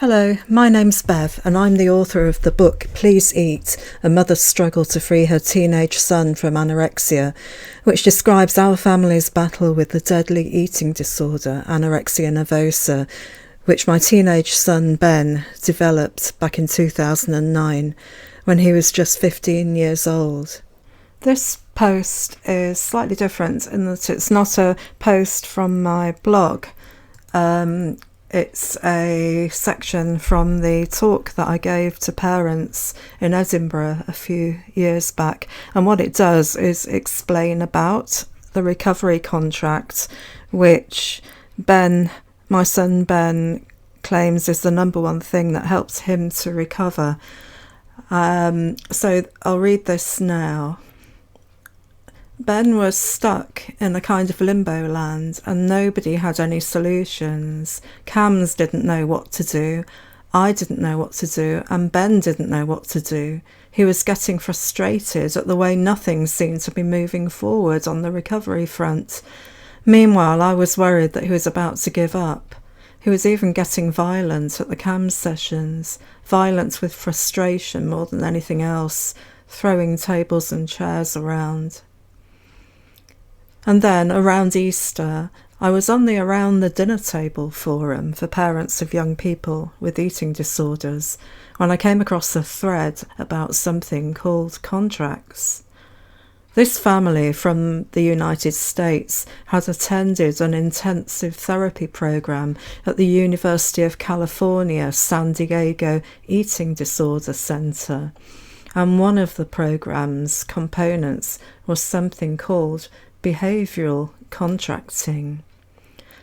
Hello, my name's Bev and I'm the author of the book Please Eat, A Mother's Struggle to Free Her Teenage Son from Anorexia, which describes our family's battle with the deadly eating disorder, anorexia nervosa, which my teenage son Ben developed back in 2009 when he was just 15 years old. This post is slightly different in that it's not a post from my blog. It's a section from the talk that I gave to parents in Edinburgh a few years back. And what it does is explain about the recovery contract, which my son Ben, claims is the number one thing that helps him to recover. So I'll read this now. Ben was stuck in a kind of limbo land and nobody had any solutions. Cams didn't know what to do, I didn't know what to do, and Ben didn't know what to do. He was getting frustrated at the way nothing seemed to be moving forward on the recovery front. Meanwhile, I was worried that he was about to give up. He was even getting violent at the Cams sessions, violent with frustration more than anything else, throwing tables and chairs around. And then, around Easter, I was on the Around the Dinner Table forum for parents of young people with eating disorders when I came across a thread about something called contracts. This family from the United States had attended an intensive therapy program at the University of California, San Diego Eating Disorder Center. And one of the program's components was something called behavioural contracting.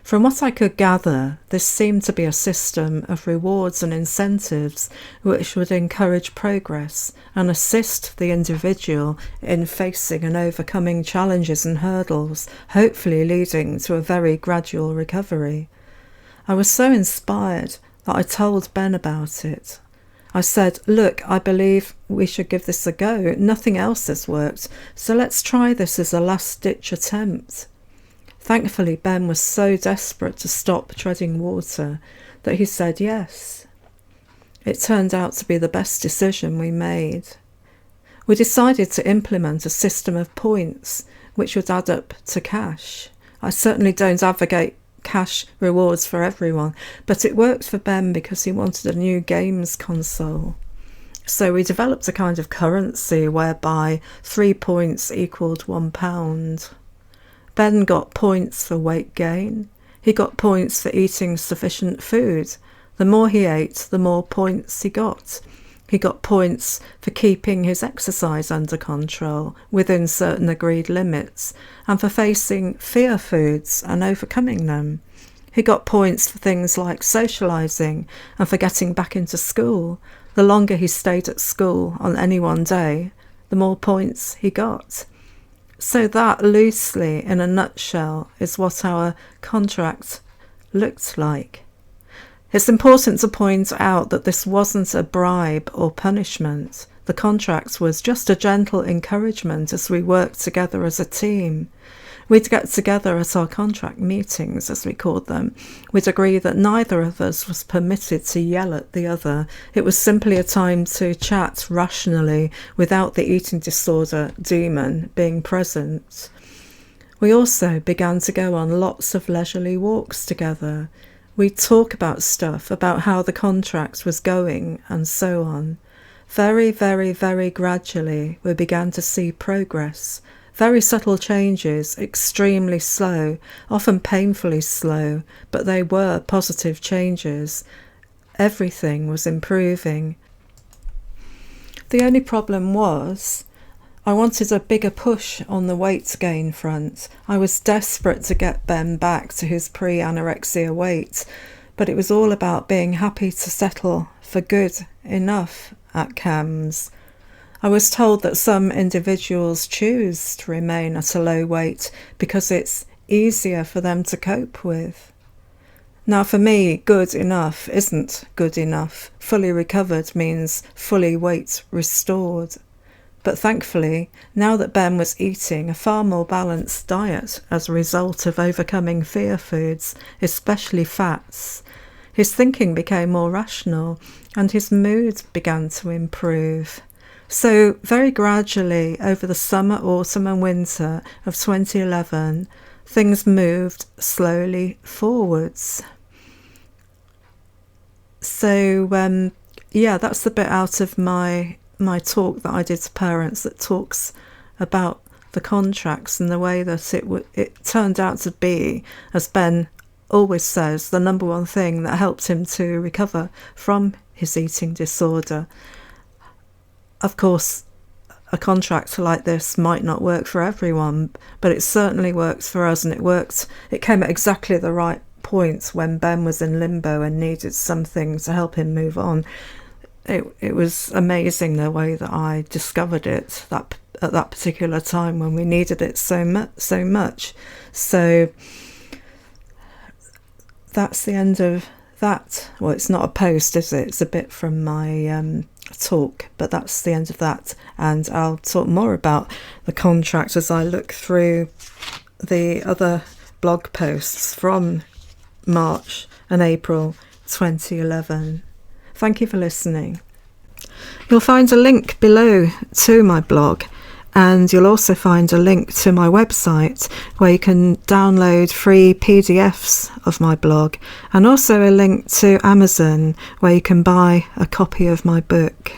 From what I could gather, this seemed to be a system of rewards and incentives which would encourage progress and assist the individual in facing and overcoming challenges and hurdles, hopefully leading to a very gradual recovery. I was so inspired that I told Ben about it. I said, "Look, I believe we should give this a go. Nothing else has worked, so let's try this as a last-ditch attempt." Thankfully, Ben was so desperate to stop treading water that he said yes. It turned out to be the best decision we made. We decided to implement a system of points which would add up to cash. I certainly don't advocate cash rewards for everyone, but it worked for Ben because he wanted a new games console. So we developed a kind of currency whereby 3 points equaled £1. Ben got points for weight gain. He got points for eating sufficient food. The more he ate, the more points he got. He got points for keeping his exercise under control within certain agreed limits and for facing fear foods and overcoming them. He got points for things like socialising and for getting back into school. The longer he stayed at school on any one day, the more points he got. So that, loosely, in a nutshell, is what our contract looked like. It's important to point out that this wasn't a bribe or punishment. The contract was just a gentle encouragement as we worked together as a team. We'd get together at our contract meetings, as we called them. We'd agree that neither of us was permitted to yell at the other. It was simply a time to chat rationally without the eating disorder demon being present. We also began to go on lots of leisurely walks together. We'd talk about stuff, about how the contract was going, and so on. Very, very, very gradually, we began to see progress. Very subtle changes, extremely slow, often painfully slow, but they were positive changes. Everything was improving. The only problem was, I wanted a bigger push on the weight gain front. I was desperate to get Ben back to his pre-anorexia weight, but it was all about being happy to settle for good enough at Cams. I was told that some individuals choose to remain at a low weight because it's easier for them to cope with. Now, for me, good enough isn't good enough. Fully recovered means fully weight restored. But thankfully, now that Ben was eating a far more balanced diet as a result of overcoming fear foods, especially fats, his thinking became more rational and his mood began to improve. So very gradually over the summer, autumn and winter of 2011, things moved slowly forwards. So yeah, that's the bit out of my talk that I did to parents that talks about the contracts and the way that it turned out to be, as Ben always says, the number one thing that helped him to recover from his eating disorder. Of course, a contract like this might not work for everyone, but it certainly works for us, and it came at exactly the right point when Ben was in limbo and needed something to help him move on. It was amazing the way that I discovered it at that particular time when we needed it so much. So that's the end of that. Well, it's not a post, is it? It's a bit from my talk, but that's the end of that, and I'll talk more about the contract as I look through the other blog posts from March and April 2011. Thank you for listening. You'll find a link below to my blog, and you'll also find a link to my website where you can download free PDFs of my blog, and also a link to Amazon where you can buy a copy of my book.